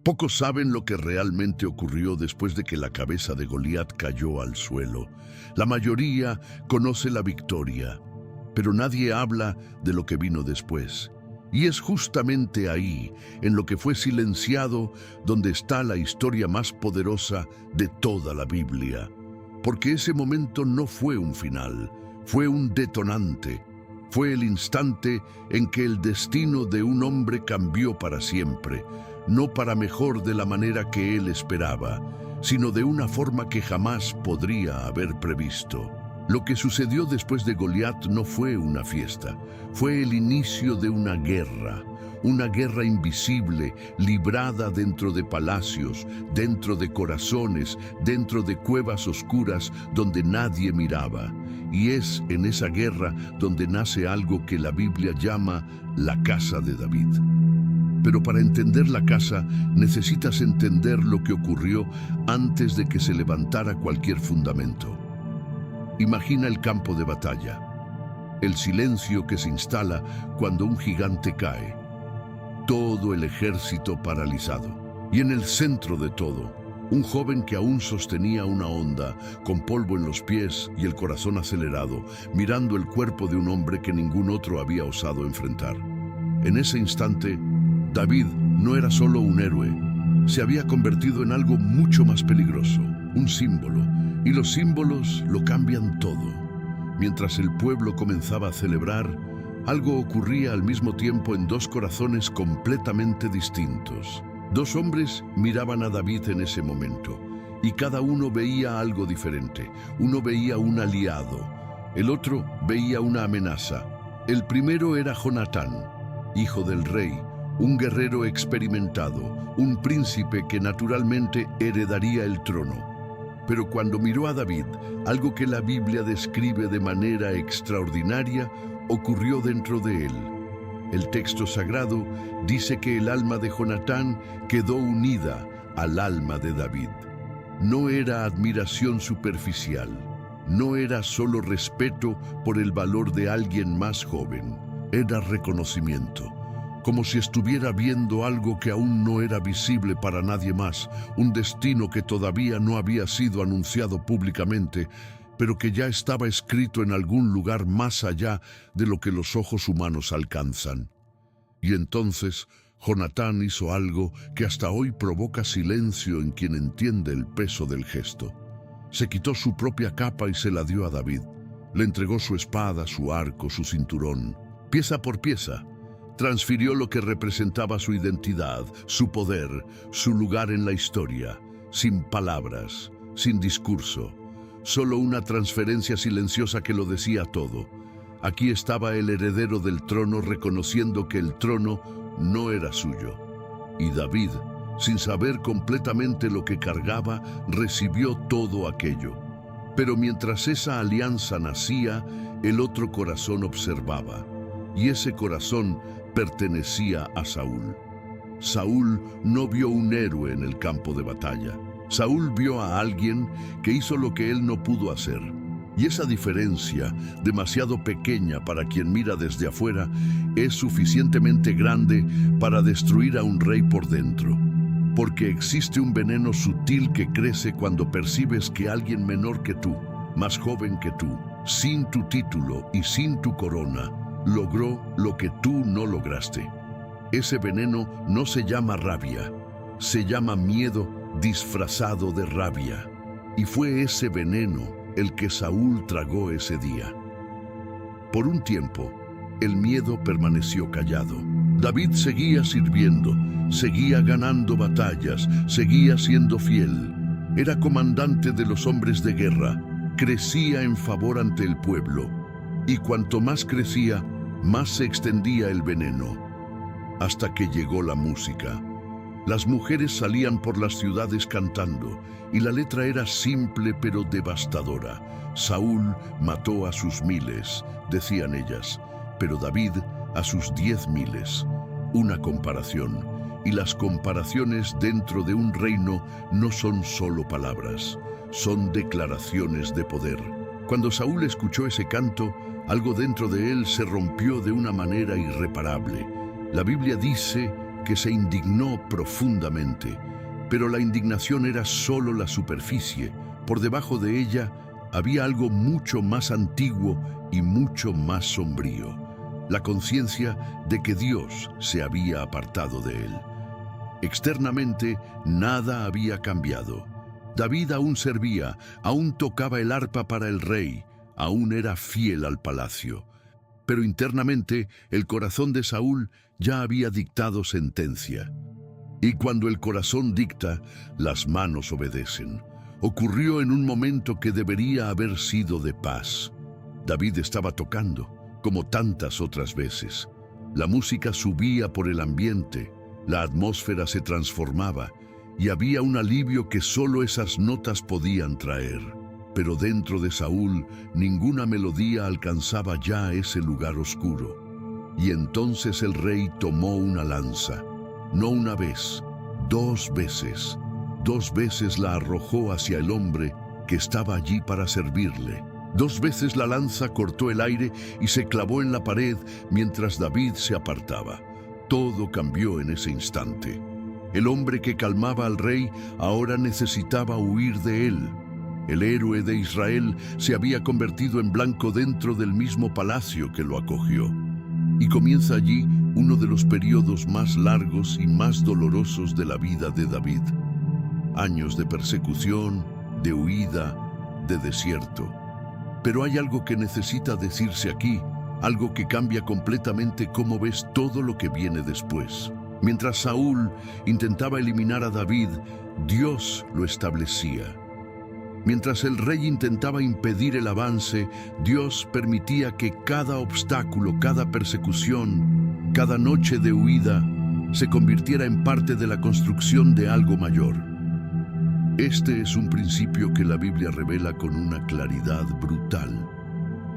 Pocos saben lo que realmente ocurrió después de que la cabeza de Goliat cayó al suelo. La mayoría conoce la victoria, pero nadie habla de lo que vino después. Y es justamente ahí, en lo que fue silenciado, donde está la historia más poderosa de toda la Biblia. Porque ese momento no fue un final, fue un detonante. Fue el instante en que el destino de un hombre cambió para siempre, no para mejor de la manera que él esperaba, sino de una forma que jamás podría haber previsto. Lo que sucedió después de Goliat no fue una fiesta, fue el inicio de una guerra invisible, librada dentro de palacios, dentro de corazones, dentro de cuevas oscuras donde nadie miraba. Y es en esa guerra donde nace algo que la Biblia llama la casa de David. Pero para entender la casa, necesitas entender lo que ocurrió antes de que se levantara cualquier fundamento. Imagina el campo de batalla, el silencio que se instala cuando un gigante cae, todo el ejército paralizado. Y en el centro de todo, un joven que aún sostenía una honda, con polvo en los pies y el corazón acelerado, mirando el cuerpo de un hombre que ningún otro había osado enfrentar. En ese instante, David no era solo un héroe, se había convertido en algo mucho más peligroso, un símbolo, y los símbolos lo cambian todo. Mientras el pueblo comenzaba a celebrar, algo ocurría al mismo tiempo en dos corazones completamente distintos. Dos hombres miraban a David en ese momento, y cada uno veía algo diferente. Uno veía un aliado, el otro veía una amenaza. El primero era Jonatán, hijo del rey, un guerrero experimentado, un príncipe que naturalmente heredaría el trono. Pero cuando miró a David, algo que la Biblia describe de manera extraordinaria ocurrió dentro de él. El texto sagrado dice que el alma de Jonatán quedó unida al alma de David. No era admiración superficial, no era solo respeto por el valor de alguien más joven, era reconocimiento. Como si estuviera viendo algo que aún no era visible para nadie más, un destino que todavía no había sido anunciado públicamente, pero que ya estaba escrito en algún lugar más allá de lo que los ojos humanos alcanzan. Y entonces, Jonatán hizo algo que hasta hoy provoca silencio en quien entiende el peso del gesto. Se quitó su propia capa y se la dio a David. Le entregó su espada, su arco, su cinturón. Pieza por pieza, transfirió lo que representaba su identidad, su poder, su lugar en la historia, sin palabras, sin discurso, solo una transferencia silenciosa que lo decía todo. Aquí estaba el heredero del trono reconociendo que el trono no era suyo. Y David, sin saber completamente lo que cargaba, recibió todo aquello. Pero mientras esa alianza nacía, el otro corazón observaba. Y ese corazón pertenecía a Saúl. Saúl no vio un héroe en el campo de batalla. Saúl vio a alguien que hizo lo que él no pudo hacer. Y esa diferencia, demasiado pequeña para quien mira desde afuera, es suficientemente grande para destruir a un rey por dentro. Porque existe un veneno sutil que crece cuando percibes que alguien menor que tú, más joven que tú, sin tu título y sin tu corona, logró lo que tú no lograste. Ese veneno no se llama rabia, se llama miedo disfrazado de rabia. Y fue ese veneno el que Saúl tragó ese día. Por un tiempo, el miedo permaneció callado. David seguía sirviendo, seguía ganando batallas, seguía siendo fiel. Era comandante de los hombres de guerra, crecía en favor ante el pueblo. Y cuanto más crecía, más se extendía el veneno, hasta que llegó la música. Las mujeres salían por las ciudades cantando, y la letra era simple pero devastadora. Saúl mató a sus miles, decían ellas, pero David a sus 10,000. Una comparación, y las comparaciones dentro de un reino no son solo palabras, son declaraciones de poder. Cuando Saúl escuchó ese canto, algo dentro de él se rompió de una manera irreparable. La Biblia dice que se indignó profundamente. Pero la indignación era solo la superficie. Por debajo de ella había algo mucho más antiguo y mucho más sombrío: la conciencia de que Dios se había apartado de él. Externamente, nada había cambiado. David aún servía, aún tocaba el arpa para el rey, aún era fiel al palacio. Pero internamente, el corazón de Saúl ya había dictado sentencia. Y cuando el corazón dicta, las manos obedecen. Ocurrió en un momento que debería haber sido de paz. David estaba tocando, como tantas otras veces. La música subía por el ambiente, la atmósfera se transformaba, y había un alivio que solo esas notas podían traer. Pero dentro de Saúl, ninguna melodía alcanzaba ya ese lugar oscuro. Y entonces el rey tomó una lanza. No una vez, 2 veces. 2 veces la arrojó hacia el hombre que estaba allí para servirle. 2 veces la lanza cortó el aire y se clavó en la pared mientras David se apartaba. Todo cambió en ese instante. El hombre que calmaba al rey ahora necesitaba huir de él. El héroe de Israel se había convertido en blanco dentro del mismo palacio que lo acogió. Y comienza allí uno de los periodos más largos y más dolorosos de la vida de David. Años de persecución, de huida, de desierto. Pero hay algo que necesita decirse aquí, algo que cambia completamente cómo ves todo lo que viene después. Mientras Saúl intentaba eliminar a David, Dios lo establecía. Mientras el rey intentaba impedir el avance, Dios permitía que cada obstáculo, cada persecución, cada noche de huida, se convirtiera en parte de la construcción de algo mayor. Este es un principio que la Biblia revela con una claridad brutal.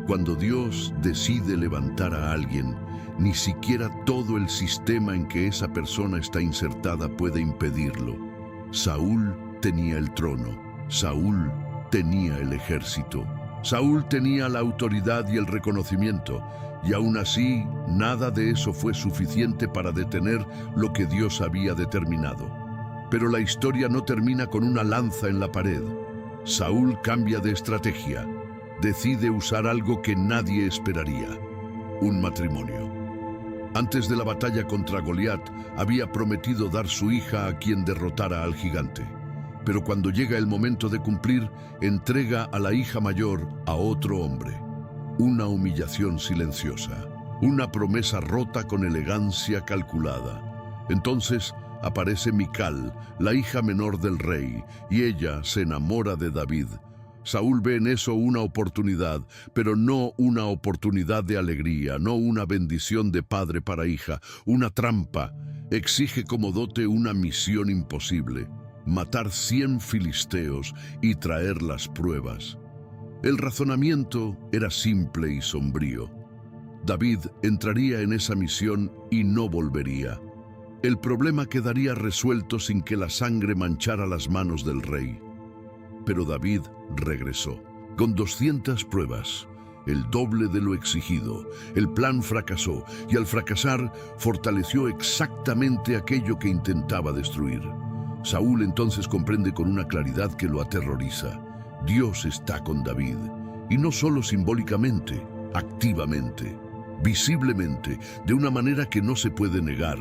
Cuando Dios decide levantar a alguien, ni siquiera todo el sistema en que esa persona está insertada puede impedirlo. Saúl tenía el trono. Saúl tenía el ejército. Saúl tenía la autoridad y el reconocimiento, y aún así, nada de eso fue suficiente para detener lo que Dios había determinado. Pero la historia no termina con una lanza en la pared. Saúl cambia de estrategia. Decide usar algo que nadie esperaría: un matrimonio. Antes de la batalla contra Goliat, había prometido dar su hija a quien derrotara al gigante. Pero cuando llega el momento de cumplir, entrega a la hija mayor a otro hombre. Una humillación silenciosa, una promesa rota con elegancia calculada. Entonces aparece Mical, la hija menor del rey, y ella se enamora de David. Saúl ve en eso una oportunidad, pero no una oportunidad de alegría, no una bendición de padre para hija, una trampa. Exige como dote una misión imposible: matar 100 filisteos y traer las pruebas. El razonamiento era simple y sombrío. David entraría en esa misión y no volvería. El problema quedaría resuelto sin que la sangre manchara las manos del rey. Pero David regresó, con 200 pruebas, el doble de lo exigido. El plan fracasó, y al fracasar, fortaleció exactamente aquello que intentaba destruir. Saúl entonces comprende con una claridad que lo aterroriza: Dios está con David, y no solo simbólicamente, activamente, visiblemente, de una manera que no se puede negar.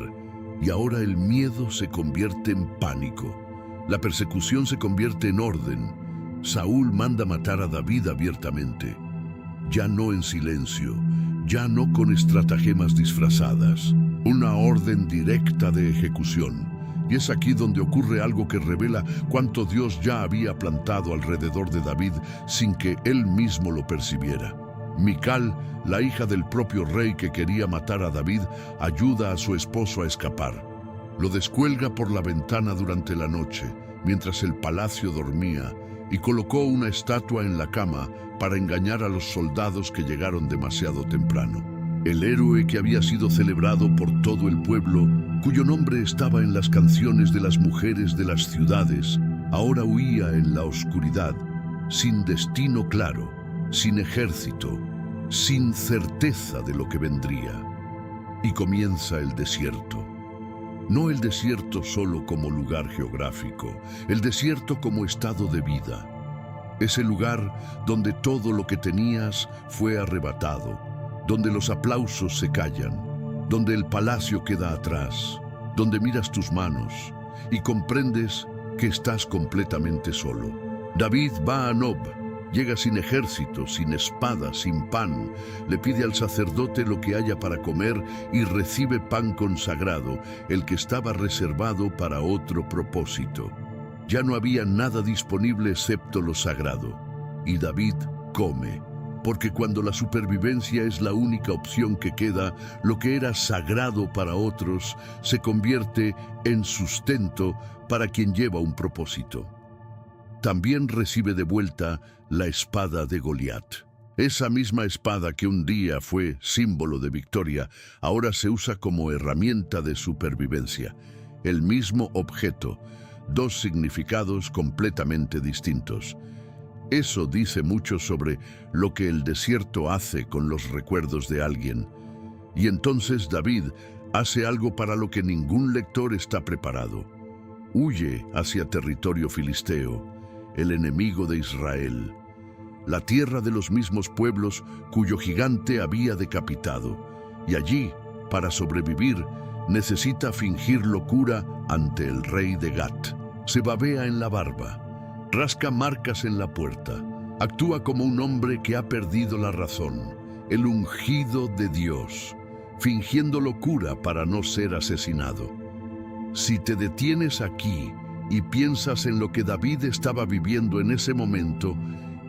Y ahora el miedo se convierte en pánico. La persecución se convierte en orden. Saúl manda matar a David abiertamente. Ya no en silencio, ya no con estratagemas disfrazadas. Una orden directa de ejecución. Y es aquí donde ocurre algo que revela cuánto Dios ya había plantado alrededor de David sin que él mismo lo percibiera. Mical, la hija del propio rey que quería matar a David, ayuda a su esposo a escapar. Lo descuelga por la ventana durante la noche, mientras el palacio dormía, y colocó una estatua en la cama para engañar a los soldados que llegaron demasiado temprano. El héroe que había sido celebrado por todo el pueblo, cuyo nombre estaba en las canciones de las mujeres de las ciudades, ahora huía en la oscuridad, sin destino claro, sin ejército, sin certeza de lo que vendría. Y comienza el desierto. No el desierto solo como lugar geográfico, el desierto como estado de vida. Ese lugar donde todo lo que tenías fue arrebatado, donde los aplausos se callan, donde el palacio queda atrás, donde miras tus manos y comprendes que estás completamente solo. David va a Nob, llega sin ejército, sin espada, sin pan, le pide al sacerdote lo que haya para comer y recibe pan consagrado, el que estaba reservado para otro propósito. Ya no había nada disponible excepto lo sagrado, y David come, porque cuando la supervivencia es la única opción que queda, lo que era sagrado para otros se convierte en sustento para quien lleva un propósito. También recibe de vuelta la espada de Goliat. Esa misma espada que un día fue símbolo de victoria, ahora se usa como herramienta de supervivencia. El mismo objeto, dos significados completamente distintos. Eso dice mucho sobre lo que el desierto hace con los recuerdos de alguien. Y entonces David hace algo para lo que ningún lector está preparado. Huye hacia territorio filisteo, el enemigo de Israel, la tierra de los mismos pueblos cuyo gigante había decapitado. Y allí, para sobrevivir, necesita fingir locura ante el rey de Gat. Se babea en la barba, rasca marcas en la puerta, actúa como un hombre que ha perdido la razón, el ungido de Dios, fingiendo locura para no ser asesinado. Si te detienes aquí y piensas en lo que David estaba viviendo en ese momento,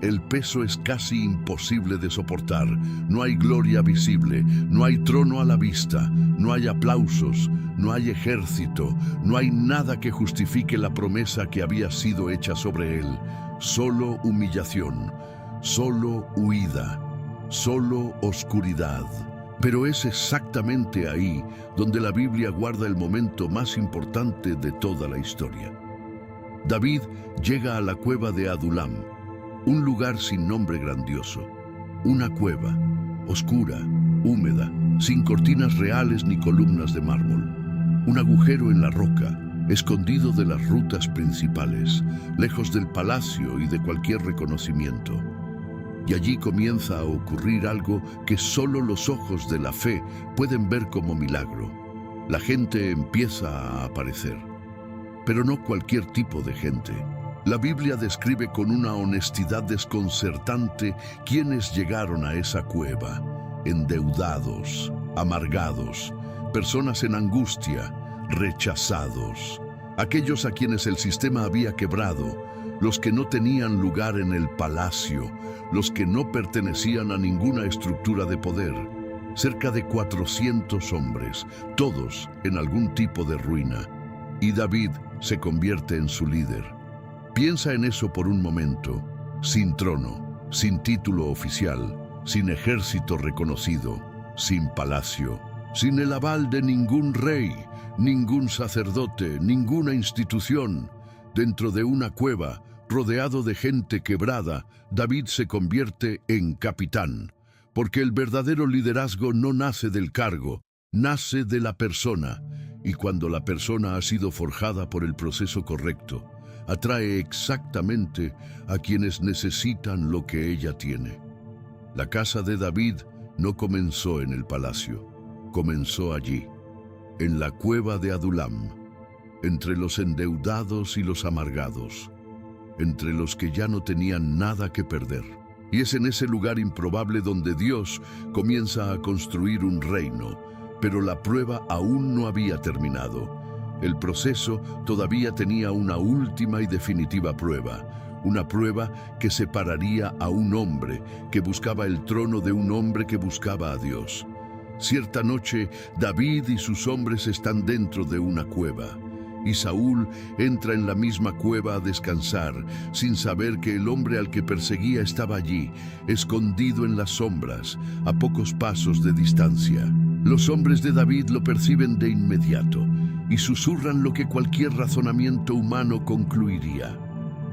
el peso es casi imposible de soportar. No hay gloria visible, no hay trono a la vista, no hay aplausos, no hay ejército, no hay nada que justifique la promesa que había sido hecha sobre él. Solo humillación, solo huida, solo oscuridad. Pero es exactamente ahí donde la Biblia guarda el momento más importante de toda la historia. David llega a la cueva de Adulam, un lugar sin nombre grandioso, una cueva, oscura, húmeda, sin cortinas reales ni columnas de mármol, un agujero en la roca, escondido de las rutas principales, lejos del palacio y de cualquier reconocimiento. Y allí comienza a ocurrir algo que solo los ojos de la fe pueden ver como milagro. La gente empieza a aparecer, pero no cualquier tipo de gente. La Biblia describe con una honestidad desconcertante quienes llegaron a esa cueva: endeudados, amargados, personas en angustia, rechazados, aquellos a quienes el sistema había quebrado, los que no tenían lugar en el palacio, los que no pertenecían a ninguna estructura de poder. Cerca de 400 hombres, todos en algún tipo de ruina. Y David se convierte en su líder. Piensa en eso por un momento. Sin trono, sin título oficial, sin ejército reconocido, sin palacio, sin el aval de ningún rey, ningún sacerdote, ninguna institución. Dentro de una cueva, rodeado de gente quebrada, David se convierte en capitán, porque el verdadero liderazgo no nace del cargo, nace de la persona. Y cuando la persona ha sido forjada por el proceso correcto, atrae exactamente a quienes necesitan lo que ella tiene. La casa de David no comenzó en el palacio, comenzó allí, en la cueva de Adulam, entre los endeudados y los amargados, entre los que ya no tenían nada que perder. Y es en ese lugar improbable donde Dios comienza a construir un reino, pero la prueba aún no había terminado. El proceso todavía tenía una última y definitiva prueba, una prueba que separaría a un hombre que buscaba el trono de un hombre que buscaba a Dios. Cierta noche, David y sus hombres están dentro de una cueva, y Saúl entra en la misma cueva a descansar, sin saber que el hombre al que perseguía estaba allí, escondido en las sombras, a pocos pasos de distancia. Los hombres de David lo perciben de inmediato y susurran lo que cualquier razonamiento humano concluiría.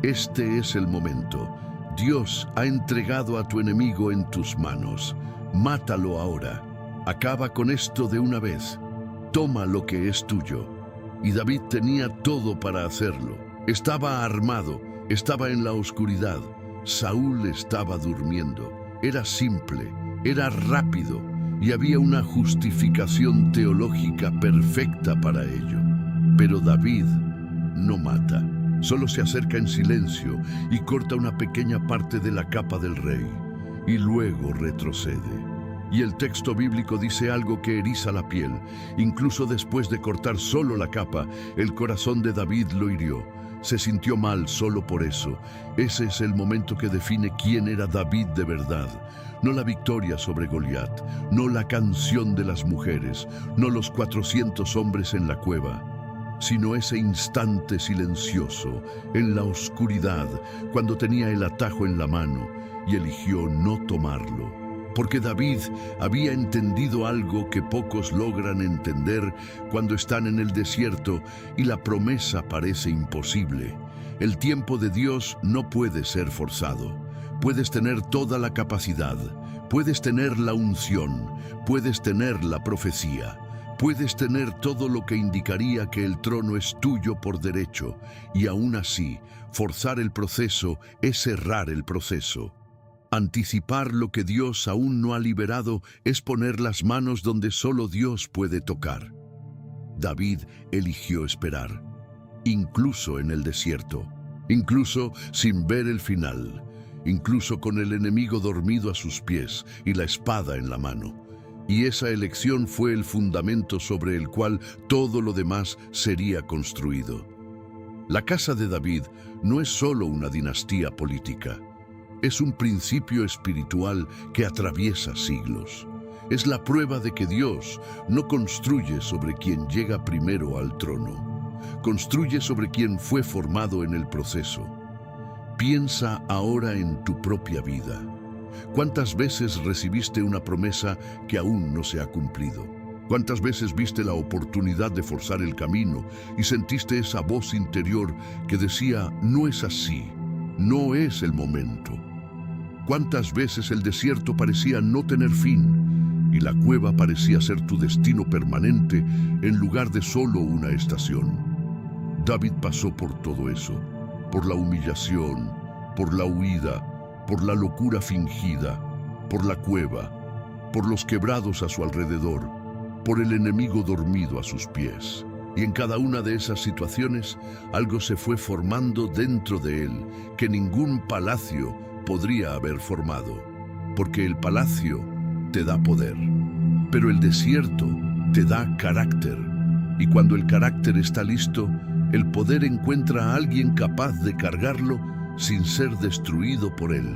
Este es el momento. Dios ha entregado a tu enemigo en tus manos. Mátalo ahora. Acaba con esto de una vez. Toma lo que es tuyo. y David tenía todo para hacerlo. Estaba armado, estaba en la oscuridad. Saúl estaba durmiendo. Era simple, era rápido y había una justificación teológica perfecta para ello. Pero David no mata, solo se acerca en silencio y corta una pequeña parte de la capa del rey y luego retrocede. Y el texto bíblico dice algo que eriza la piel. Incluso después de cortar solo la capa, el corazón de David lo hirió. Se sintió mal solo por eso. Ese es el momento que define quién era David de verdad. No la victoria sobre Goliat, no la canción de las mujeres, no los 400 hombres en la cueva, sino ese instante silencioso, en la oscuridad, cuando tenía el atajo en la mano y eligió no tomarlo. Porque David había entendido algo que pocos logran entender cuando están en el desierto y la promesa parece imposible. El tiempo de Dios no puede ser forzado. Puedes tener toda la capacidad, puedes tener la unción, puedes tener la profecía, puedes tener todo lo que indicaría que el trono es tuyo por derecho, y aún así, forzar el proceso es cerrar el proceso. Anticipar lo que Dios aún no ha liberado es poner las manos donde solo Dios puede tocar. David eligió esperar, incluso en el desierto, incluso sin ver el final, incluso con el enemigo dormido a sus pies y la espada en la mano. Y esa elección fue el fundamento sobre el cual todo lo demás sería construido. La casa de David no es solo una dinastía política. Es un principio espiritual que atraviesa siglos. Es la prueba de que Dios no construye sobre quien llega primero al trono. Construye sobre quien fue formado en el proceso. Piensa ahora en tu propia vida. ¿Cuántas veces recibiste una promesa que aún no se ha cumplido? ¿Cuántas veces viste la oportunidad de forzar el camino y sentiste esa voz interior que decía, no es así, no es el momento? ¿Cuántas veces el desierto parecía no tener fin y la cueva parecía ser tu destino permanente en lugar de solo una estación? David pasó por todo eso, por la humillación, por la huida, por la locura fingida, por la cueva, por los quebrados a su alrededor, por el enemigo dormido a sus pies. Y en cada una de esas situaciones, algo se fue formando dentro de él que ningún palacio podría haber formado, porque el palacio te da poder, pero el desierto te da carácter, y cuando el carácter está listo, el poder encuentra a alguien capaz de cargarlo sin ser destruido por él.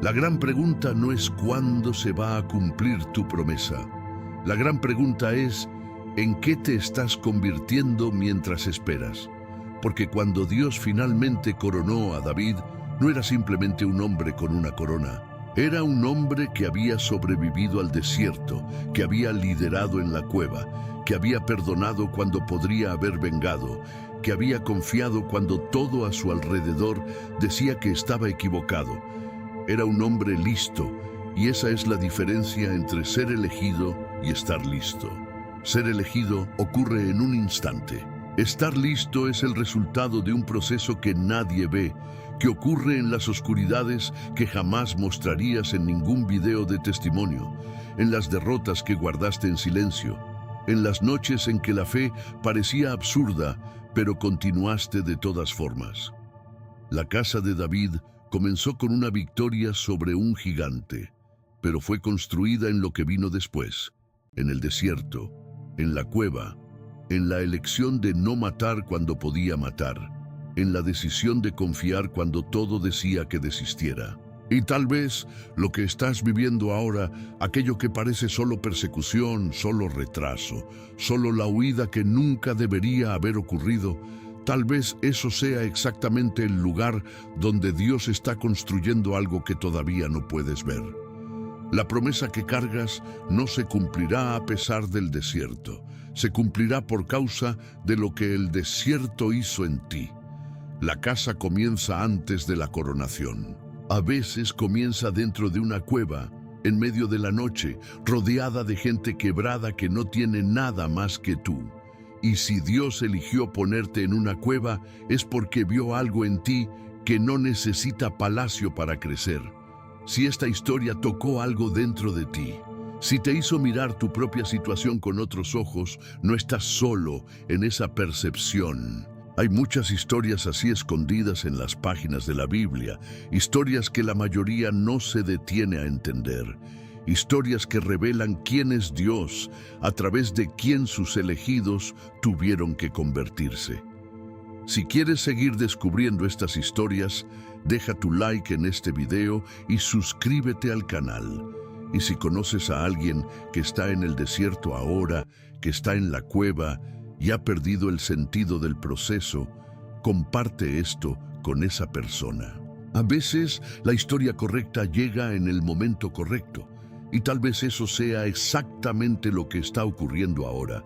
La gran pregunta no es cuándo se va a cumplir tu promesa. La gran pregunta es, ¿en qué te estás convirtiendo mientras esperas? Porque cuando Dios finalmente coronó a David, no era simplemente un hombre con una corona. Era un hombre que había sobrevivido al desierto, que había liderado en la cueva, que había perdonado cuando podría haber vengado, que había confiado cuando todo a su alrededor decía que estaba equivocado. Era un hombre listo, y esa es la diferencia entre ser elegido y estar listo. Ser elegido ocurre en un instante. Estar listo es el resultado de un proceso que nadie ve, que ocurre en las oscuridades que jamás mostrarías en ningún video de testimonio, en las derrotas que guardaste en silencio, en las noches en que la fe parecía absurda, pero continuaste de todas formas. La casa de David comenzó con una victoria sobre un gigante, pero fue construida en lo que vino después, en el desierto, en la cueva, en la elección de no matar cuando podía matar, en la decisión de confiar cuando todo decía que desistiera. Y tal vez lo que estás viviendo ahora, aquello que parece solo persecución, solo retraso, solo la huida que nunca debería haber ocurrido, tal vez eso sea exactamente el lugar donde Dios está construyendo algo que todavía no puedes ver. La promesa que cargas no se cumplirá a pesar del desierto, se cumplirá por causa de lo que el desierto hizo en ti. La casa comienza antes de la coronación. A veces comienza dentro de una cueva, en medio de la noche, rodeada de gente quebrada que no tiene nada más que tú. Y si Dios eligió ponerte en una cueva, es porque vio algo en ti que no necesita palacio para crecer. Si esta historia tocó algo dentro de ti, si te hizo mirar tu propia situación con otros ojos, no estás solo en esa percepción. Hay muchas historias así escondidas en las páginas de la Biblia, historias que la mayoría no se detiene a entender, historias que revelan quién es Dios, a través de quién sus elegidos tuvieron que convertirse. Si quieres seguir descubriendo estas historias, deja tu like en este video y suscríbete al canal. Y si conoces a alguien que está en el desierto ahora, que está en la cueva y ha perdido el sentido del proceso, comparte esto con esa persona. A veces la historia correcta llega en el momento correcto, y tal vez eso sea exactamente lo que está ocurriendo ahora.